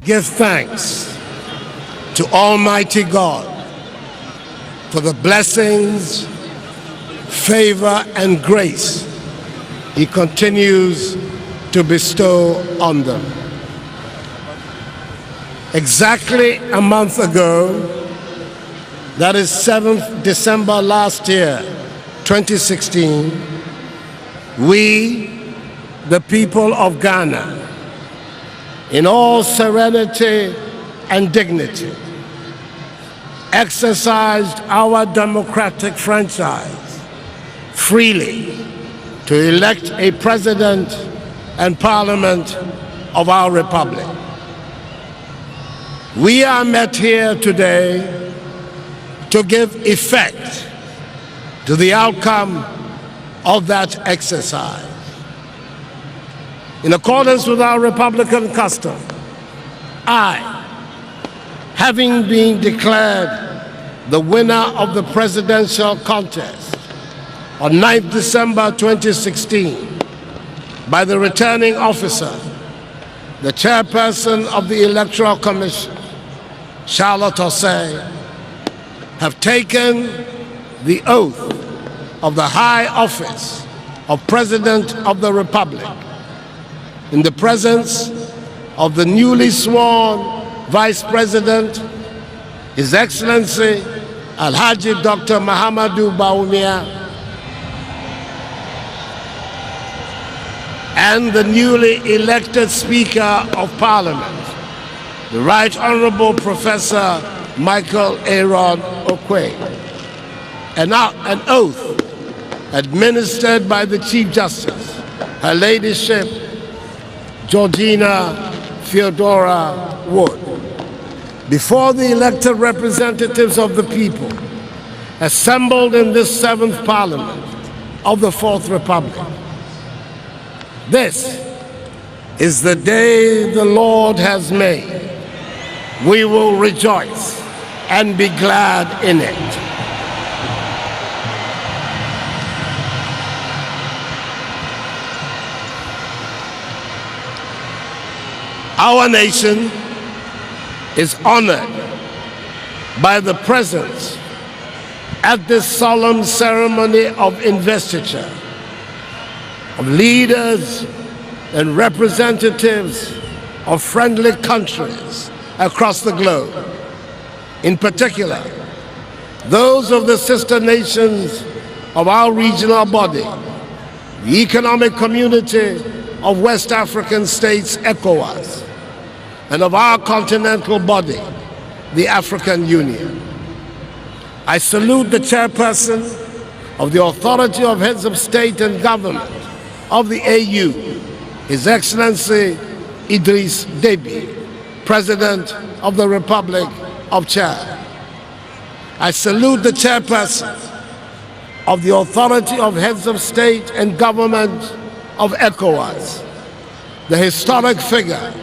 Give thanks to Almighty God for the blessings, favor, and grace He continues to bestow on them. Exactly a month ago, that is 7th December last year, 2016, we, the people of Ghana, in all serenity and dignity, exercised our democratic franchise freely to elect a president and parliament of our republic. We are met here today to give effect to the outcome of that exercise. In accordance with our Republican custom, I, having been declared the winner of the presidential contest on 9th December 2016 by the returning officer, the chairperson of the Electoral Commission, Charlotte Osei, have taken the oath of the high office of President of the Republic in the presence of the newly sworn Vice President, His Excellency Alhaji Dr. Mahamudu Bawumia, and the newly elected Speaker of Parliament, the Right Honorable Professor Michael Aaron Okwe. An oath administered by the Chief Justice, Her Ladyship Georgina Theodora Wood, before the elected representatives of the people assembled in this 7th Parliament of the 4th Republic. This is the day the Lord has made. We will rejoice and be glad in it. Our nation is honored by the presence at this solemn ceremony of investiture of leaders and representatives of friendly countries across the globe. In particular, those of the sister nations of our regional body, the Economic Community of West African States, ECOWAS, and of our continental body, the African Union. I salute the chairperson of the Authority of Heads of State and Government of the AU, His Excellency Idris Deby, President of the Republic of Chad. I salute the chairperson of the Authority of Heads of State and Government of ECOWAS, the historic figure,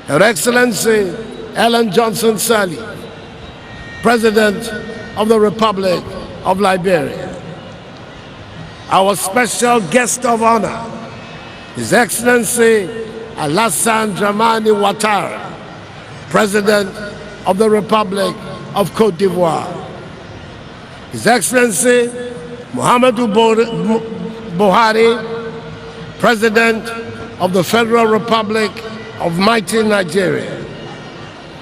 Her Excellency Ellen Johnson Sirleaf, President of the Republic of Liberia. Our special guest of honor, His Excellency Alassane Dramane Ouattara, President of the Republic of Côte d'Ivoire. His Excellency Muhammadu Buhari, President of the Federal Republic of mighty Nigeria.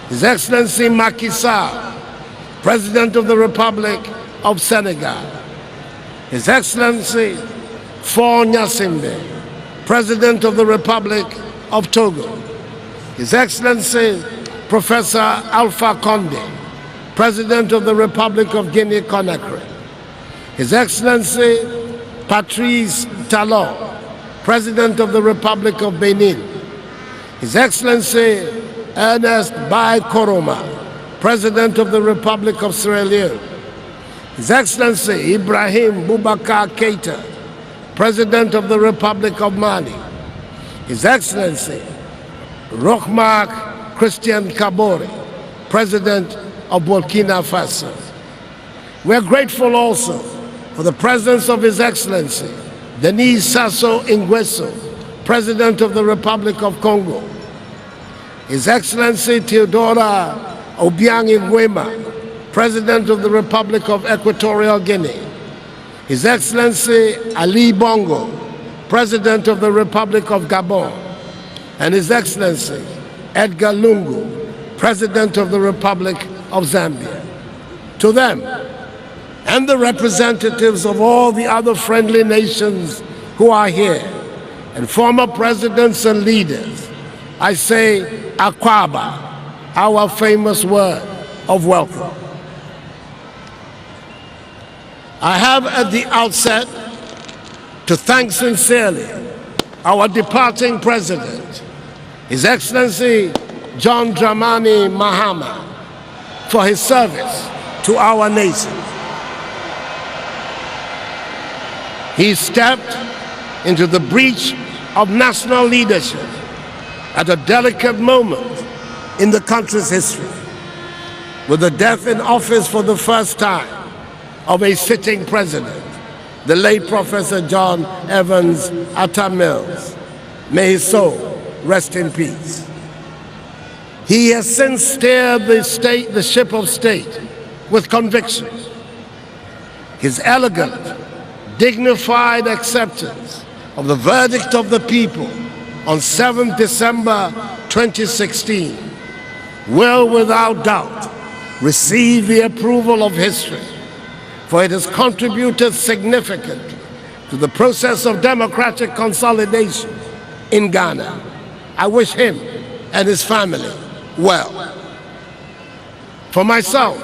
His Excellency Macky Sall, President of the Republic of Senegal. His Excellency Faure Gnassingbé, President of the Republic of Togo. His Excellency Professor Alpha Condé, President of the Republic of Guinea-Conakry. His Excellency Patrice Talon, President of the Republic of Benin. His Excellency Ernest Bai Koroma, President of the Republic of Sierra Leone. His Excellency Ibrahim Boubacar Keita, President of the Republic of Mali. His Excellency Roch-Marc Christian Kabore, President of Burkina Faso. We are grateful also for the presence of His Excellency Denis Sassou Nguesso, President of the Republic of Congo. His Excellency Theodora Obiang Nguema, President of the Republic of Equatorial Guinea, His Excellency Ali Bongo, President of the Republic of Gabon, and His Excellency Edgar Lungu, President of the Republic of Zambia. To them and the representatives of all the other friendly nations who are here, and former presidents and leaders, I say Akwaba, our famous word of welcome. I have at the outset to thank sincerely our departing President, His Excellency John Dramani Mahama, for his service to our nation. He stepped into the breach of national leadership at a delicate moment in the country's history, with the death in office for the first time of a sitting president, the late Professor John Evans Atta Mills. May his soul rest in peace. He has since steered the ship of state with conviction. His elegant, dignified acceptance of the verdict of the people on 7th December 2016 will without doubt receive the approval of history, for it has contributed significantly to the process of democratic consolidation in Ghana. I wish him and his family well. For myself,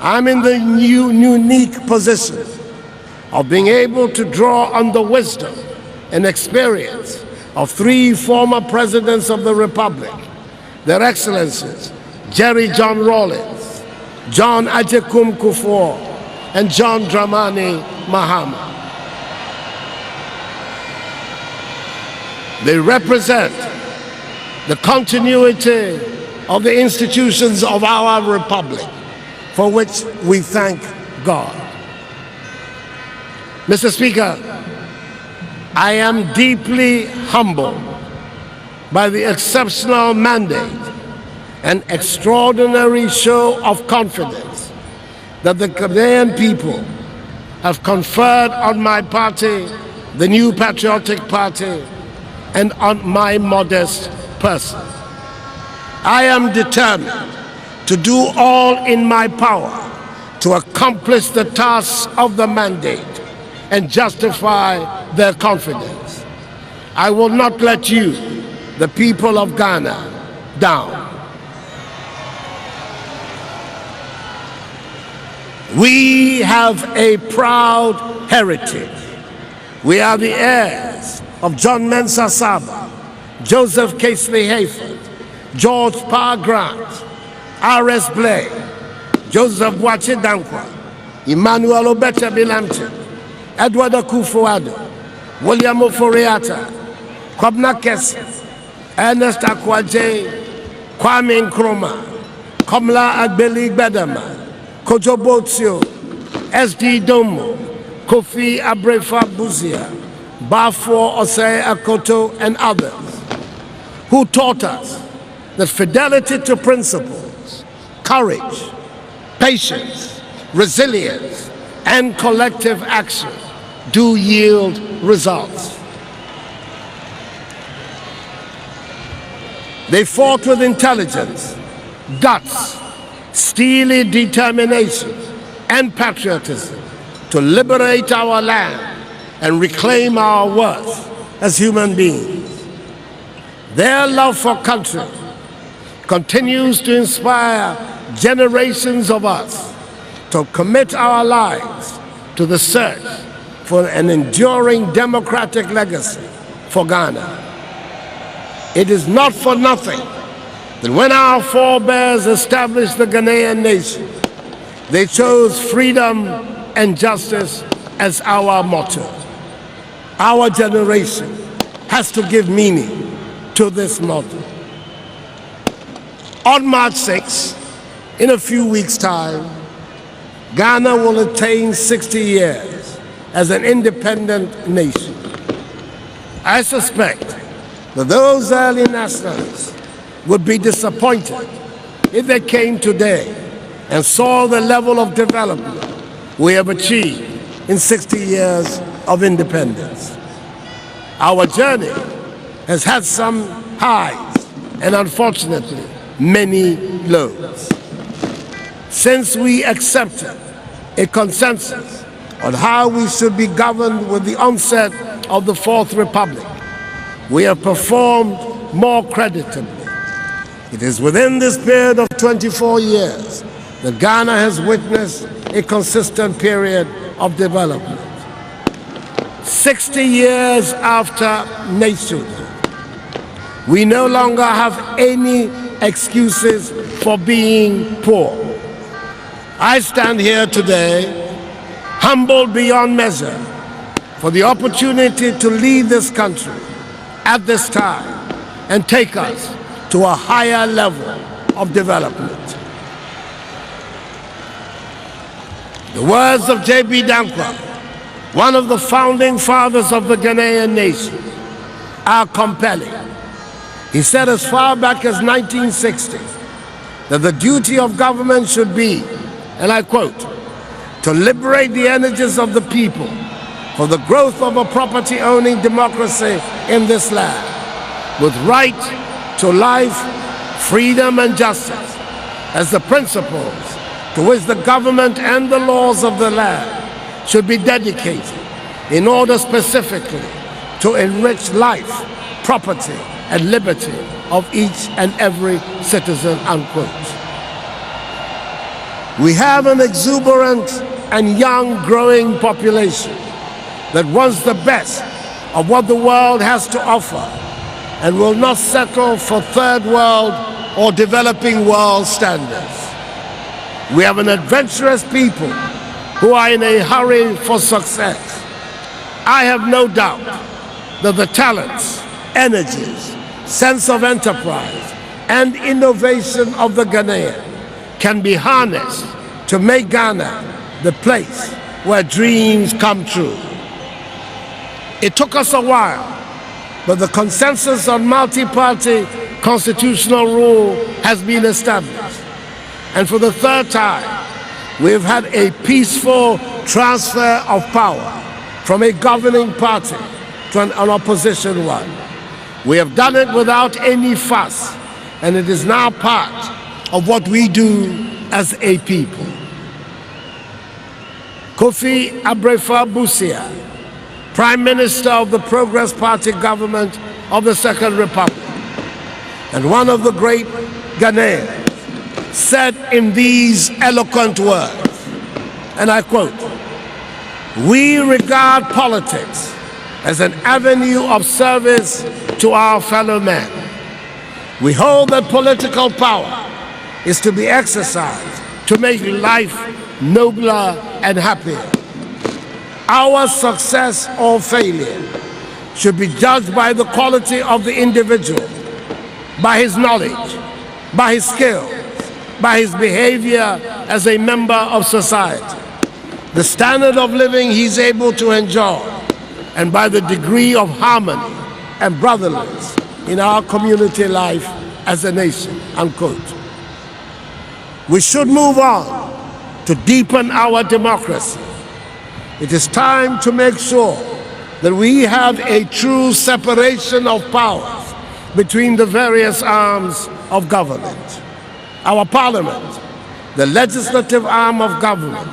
I'm in the unique position of being able to draw on the wisdom and experience of three former presidents of the Republic, Their Excellencies Jerry John Rawlings, John Agyekum Kufuor, and John Dramani Mahama. They represent the continuity of the institutions of our republic, for which we thank God. Mr. Speaker, I am deeply humbled by the exceptional mandate and extraordinary show of confidence that the Ghanaian people have conferred on my party, the New Patriotic Party, and on my modest person. I am determined to do all in my power to accomplish the tasks of the mandate and justify their confidence. I will not let you, the people of Ghana, down. We have a proud heritage. We are the heirs of John Mensah Saba, Joseph Casely Hayford, George Parr Grant, R.S. Blay, Joseph Boachi Dankwa, Emmanuel Obeta Bilamche, Edward Akufo-Addo, William Oforiatta, Kwabena Kessing, Ernest Akwaje, Kwame Nkrumah, Komla Agbeli Gbedama, Kojo Botsio, S.D. Domo, Kofi Abrefa Buzia, Bafo Osei Akoto, and others, who taught us that fidelity to principles, courage, patience, resilience, and collective action do yield results. They fought with intelligence, guts, steely determination, and patriotism to liberate our land and reclaim our worth as human beings. Their love for country continues to inspire generations of us to commit our lives to the search for an enduring democratic legacy for Ghana. It is not for nothing that when our forebears established the Ghanaian nation, they chose freedom and justice as our motto. Our generation has to give meaning to this motto. On March 6, in a few weeks' time, Ghana will attain 60 years as an independent nation. I suspect that those early nationalists would be disappointed if they came today and saw the level of development we have achieved in 60 years of independence. Our journey has had some highs and unfortunately many lows. Since we accepted a consensus on how we should be governed with the onset of the Fourth Republic, we have performed more creditably. It is within this period of 24 years that Ghana has witnessed a consistent period of development. 60 years after nationhood, we no longer have any excuses for being poor. I stand here today humbled beyond measure for the opportunity to lead this country at this time and take us to a higher level of development. The words of J.B. Dankwa, one of the founding fathers of the Ghanaian nation, are compelling. He said as far back as 1960 that the duty of government should be, and I quote, to liberate the energies of the people for the growth of a property-owning democracy in this land, with right to life, freedom, and justice as the principles to which the government and the laws of the land should be dedicated in order specifically to enrich life, property, and liberty of each and every citizen, unquote. We have an exuberant and young growing population that wants the best of what the world has to offer and will not settle for third world or developing world standards. We have an adventurous people who are in a hurry for success. I have no doubt that the talents, energies, sense of enterprise, and innovation of the Ghanaian can be harnessed to make Ghana the place where dreams come true. It took us a while, but the consensus on multi-party constitutional rule has been established. And for the third time, we've had a peaceful transfer of power from a governing party to an opposition one. We have done it without any fuss, and it is now part of what we do as a people. Kofi Abrefa-Busia, Prime Minister of the Progress Party government of the Second Republic, and one of the great Ghanaians, said in these eloquent words, and I quote, "We regard politics as an avenue of service to our fellow men. We hold that political power is to be exercised to make life nobler and happier. Our success or failure should be judged by the quality of the individual, by his knowledge, by his skills, by his behavior as a member of society, the standard of living he's able to enjoy, and by the degree of harmony and brotherliness in our community life as a nation," unquote. We should move on to deepen our democracy. It is time to make sure that we have a true separation of powers between the various arms of government. Our parliament, the legislative arm of government,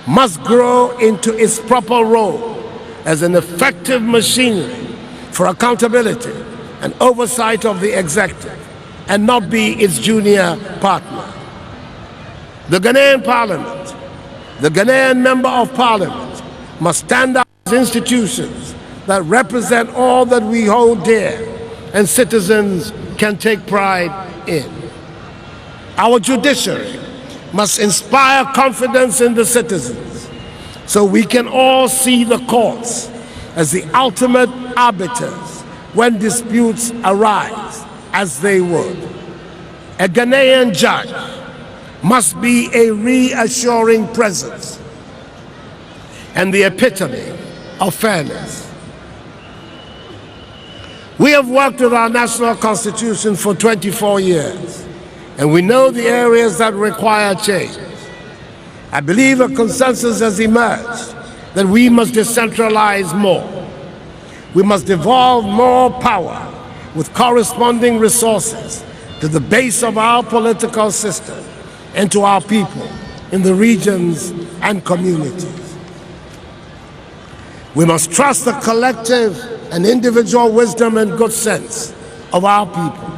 must grow into its proper role as an effective machinery for accountability and oversight of the executive, and not be its junior partner. The Ghanaian parliament, the Ghanaian member of parliament, must stand up as institutions that represent all that we hold dear and citizens can take pride in. Our judiciary must inspire confidence in the citizens so we can all see the courts as the ultimate arbiters when disputes arise, as they would. A Ghanaian judge must be a reassuring presence and the epitome of fairness. We have worked with our national constitution for 24 years, and we know the areas that require change. I believe a consensus has emerged that we must decentralize more. We must devolve more power with corresponding resources to the base of our political system and to our people in the regions and communities. We must trust the collective and individual wisdom and good sense of our people.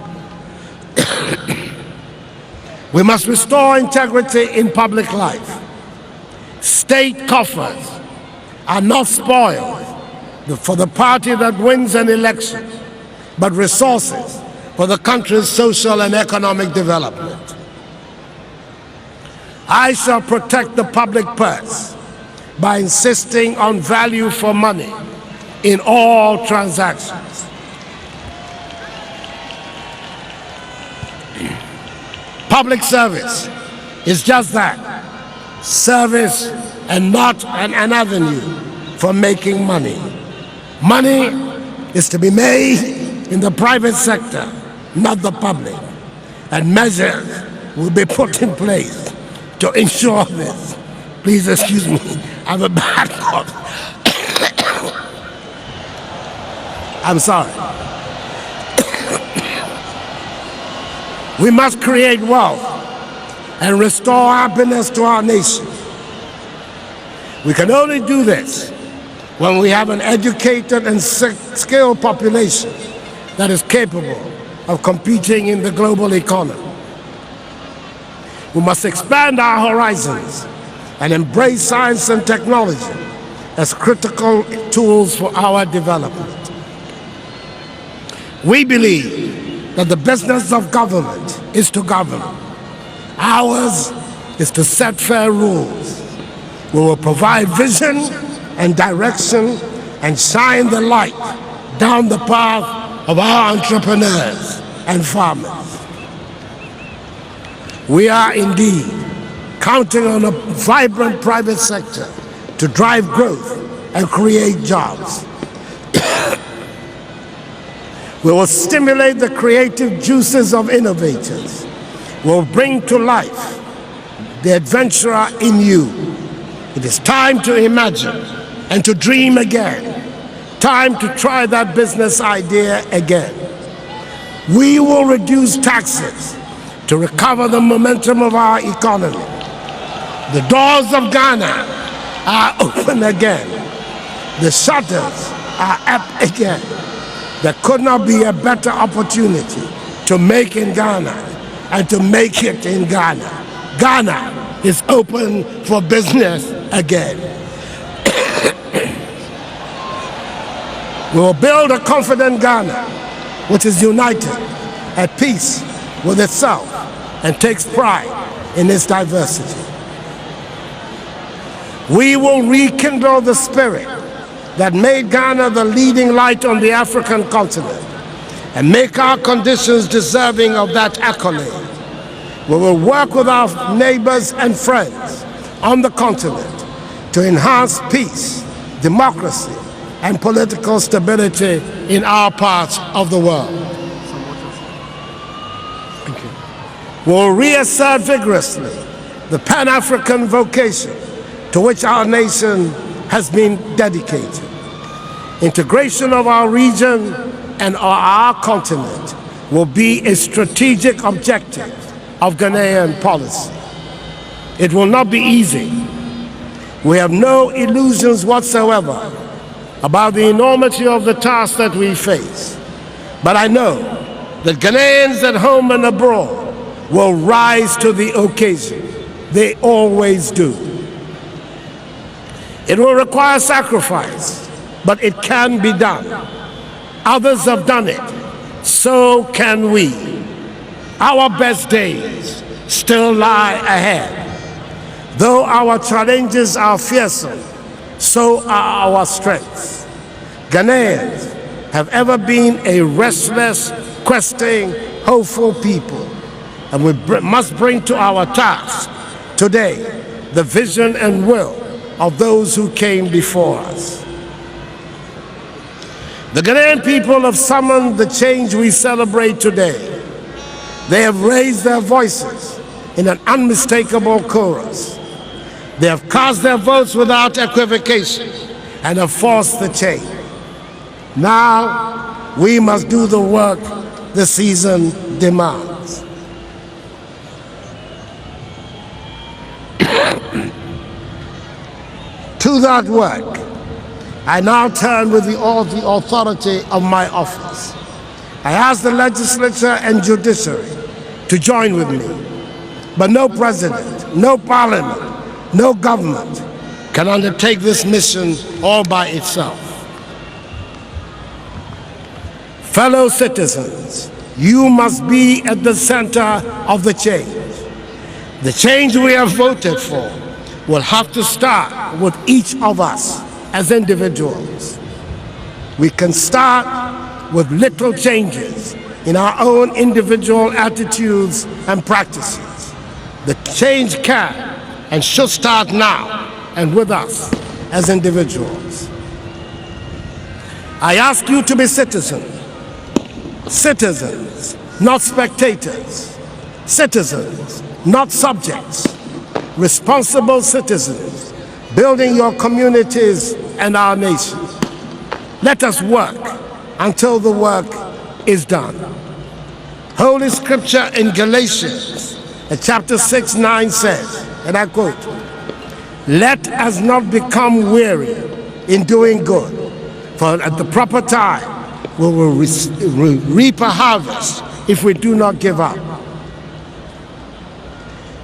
We must restore integrity in public life. State coffers are not spoiled for the party that wins an election, but resources for the country's social and economic development. I shall protect the public purse by insisting on value for money in all transactions. Public service is just that, service and not an avenue for making money. Money is to be made in the private sector, not the public, and measures will be put in place to ensure this. Please excuse me, I have a bad cough. I'm sorry. We must create wealth and restore happiness to our nation. We can only do this when we have an educated and skilled population that is capable of competing in the global economy. We must expand our horizons and embrace science and technology as critical tools for our development. We believe that the business of government is to govern. Ours is to set fair rules. We will provide vision and direction and shine the light down the path of our entrepreneurs and farmers. We are indeed counting on a vibrant private sector to drive growth and create jobs. We will stimulate the creative juices of innovators. We will bring to life the adventurer in you. It is time to imagine and to dream again. Time to try that business idea again. We will reduce taxes to recover the momentum of our economy. The doors of Ghana are open again. The shutters are up again. There could not be a better opportunity to make in Ghana and to make it in Ghana. Ghana is open for business again. We will build a confident Ghana which is united, at peace with itself, and takes pride in its diversity. We will rekindle the spirit that made Ghana the leading light on the African continent and make our conditions deserving of that accolade. We will work with our neighbors and friends on the continent to enhance peace, democracy, and political stability in our part of the world. We will reassert vigorously the Pan-African vocation to which our nation has been dedicated. Integration of our region and our continent will be a strategic objective of Ghanaian policy. It will not be easy. We have no illusions whatsoever about the enormity of the task that we face. But I know that Ghanaians at home and abroad will rise to the occasion. They always do. It will require sacrifice, but it can be done. Others have done it, so can we. Our best days still lie ahead. Though our challenges are fearsome, so are our strengths. Ghanaians have ever been a restless, questing, hopeful people, and we must bring to our task today the vision and will of those who came before us. The Ghanaian people have summoned the change we celebrate today. They have raised their voices in an unmistakable chorus. They have cast their votes without equivocation and have forced the change. Now, we must do the work the season demands. To that work, I now turn with the authority of my office. I ask the legislature and judiciary to join with me, but no president, no parliament, no government can undertake this mission all by itself. Fellow citizens, you must be at the center of the change. The change we have voted for will have to start with each of us as individuals. We can start with little changes in our own individual attitudes and practices. The change can and should start now and with us as individuals. I ask you to be citizens. Citizens, not spectators. Citizens, not subjects. Responsible citizens, building your communities and our nation. Let us work until the work is done. Holy Scripture in Galatians, chapter 6:9 says, and I quote, "Let us not become weary in doing good, for at the proper time we will reap a harvest if we do not give up."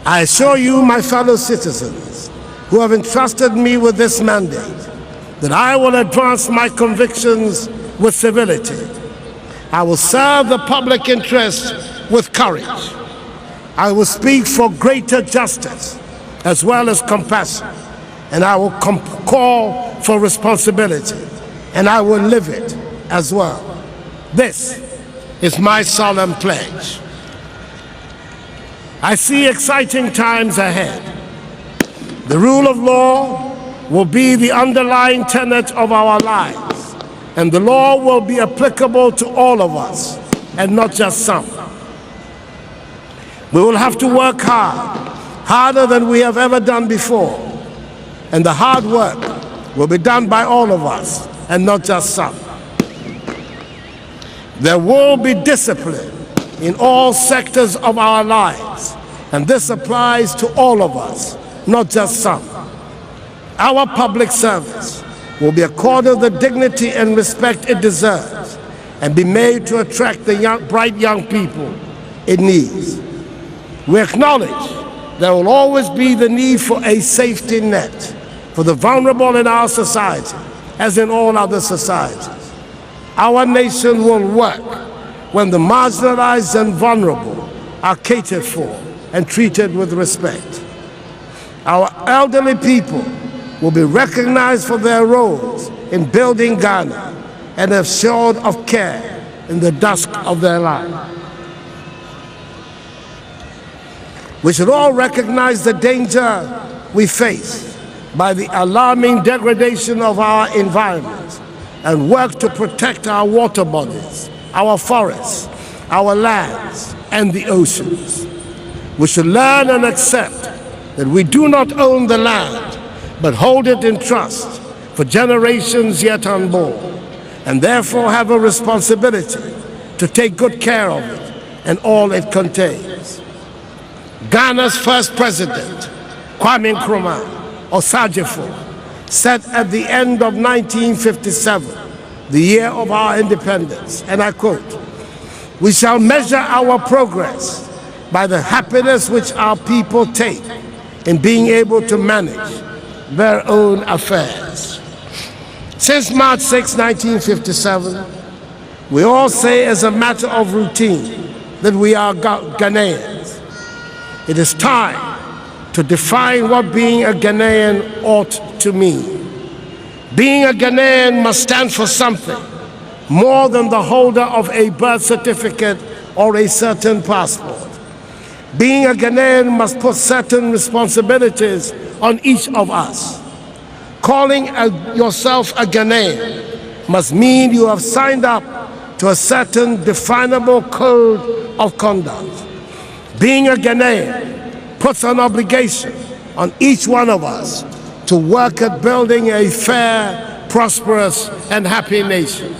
I assure you, my fellow citizens, who have entrusted me with this mandate, that I will advance my convictions with civility. I will serve the public interest with courage. I will speak for greater justice as well as compassion, and I will call for responsibility, and I will live it as well. This is my solemn pledge. I see exciting times ahead. The rule of law will be the underlying tenet of our lives, and the law will be applicable to all of us, and not just some. We will have to work hard, harder than we have ever done before, and the hard work will be done by all of us, and not just some. There will be discipline in all sectors of our lives, and this applies to all of us, not just some. Our public service will be accorded the dignity and respect it deserves, and be made to attract the bright young people it needs. We acknowledge there will always be the need for a safety net for the vulnerable in our society, as in all other societies. Our nation will work when the marginalized and vulnerable are catered for and treated with respect. Our elderly people will be recognized for their roles in building Ghana and assured of care in the dusk of their life. We should all recognize the danger we face by the alarming degradation of our environment and work to protect our water bodies, our forests, our lands, and the oceans. We should learn and accept that we do not own the land, but hold it in trust for generations yet unborn, and therefore have a responsibility to take good care of it and all it contains. Ghana's first president, Kwame Nkrumah Osajefo, said at the end of 1957, the year of our independence, and I quote, "We shall measure our progress by the happiness which our people take in being able to manage their own affairs." Since March 6, 1957, we all say as a matter of routine that we are Ghanaians. It is time to define what being a Ghanaian ought to mean. Being a Ghanaian must stand for something more than the holder of a birth certificate or a certain passport. Being a Ghanaian must put certain responsibilities on each of us. Calling yourself a Ghanaian must mean you have signed up to a certain definable code of conduct. Being a Ghanaian puts an obligation on each one of us to work at building a fair, prosperous, and happy nation.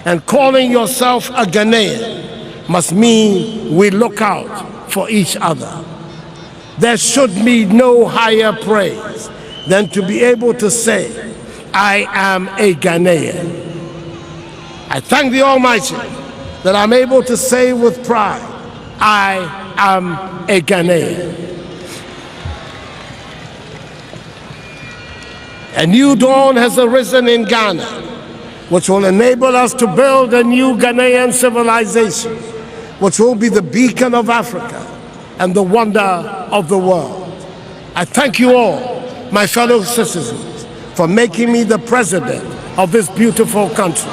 And calling yourself a Ghanaian must mean we look out for each other. There should be no higher praise than to be able to say, I am a Ghanaian. I thank the Almighty that I'm able to say with pride, I am a Ghanaian. A new dawn has arisen in Ghana, which will enable us to build a new Ghanaian civilization, which will be the beacon of Africa and the wonder of the world. I thank you all, my fellow citizens, for making me the president of this beautiful country.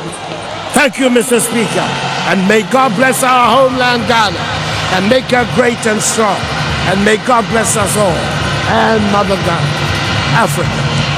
Thank you, Mr. Speaker, and may God bless our homeland Ghana and make her great and strong, and may God bless us all and Mother Ghana, Africa.